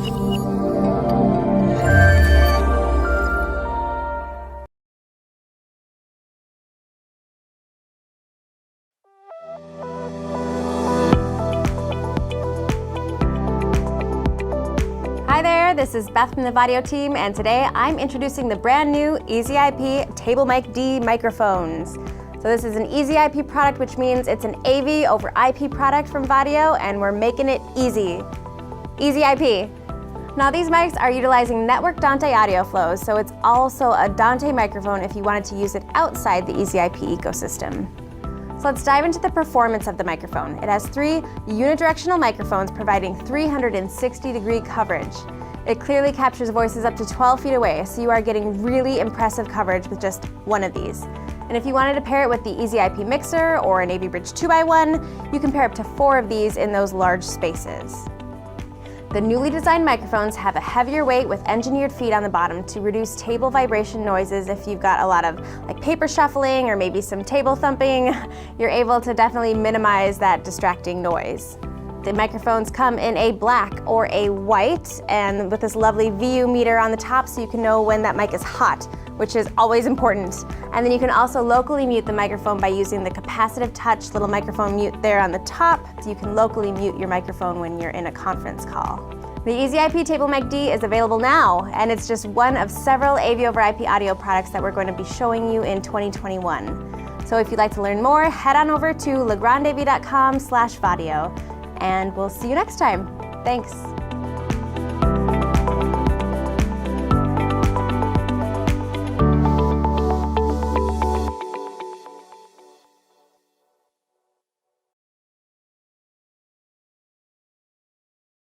Hi there, this is Beth from the Vaddio team, and today I'm introducing the brand new EasyIP TableMIC D microphones. So this is an EasyIP product, which means it's an AV over IP product from Vaddio, and we're making it easy. EasyIP. Now these mics are utilizing network Dante audio flows, so it's also a Dante microphone if you wanted to use it outside the EasyIP ecosystem. So let's dive into the performance of the microphone. It has 3 unidirectional microphones providing 360-degree coverage. It clearly captures voices up to 12 feet away, so you are getting really impressive coverage with just one of these. And if you wanted to pair it with the EasyIP Mixer or an AV Bridge 2x1, you can pair up to 4 of these in those large spaces. The newly designed microphones have a heavier weight with engineered feet on the bottom to reduce table vibration noises. If you've got a lot of paper shuffling or maybe some table thumping, you're able to definitely minimize that distracting noise. The microphones come in a black or a white, and with this lovely VU meter on the top so you can know when that mic is hot, which is always important. And then you can also locally mute the microphone by using the capacitive touch little microphone mute there on the top, so you can locally mute your microphone when you're in a conference call. The EasyIP TableMIC D is available now, and it's just one of several AV over IP audio products that we're going to be showing you in 2021. So if you'd like to learn more, head on over to legrandav.com/Vaddio, and we'll see you next time. Thanks.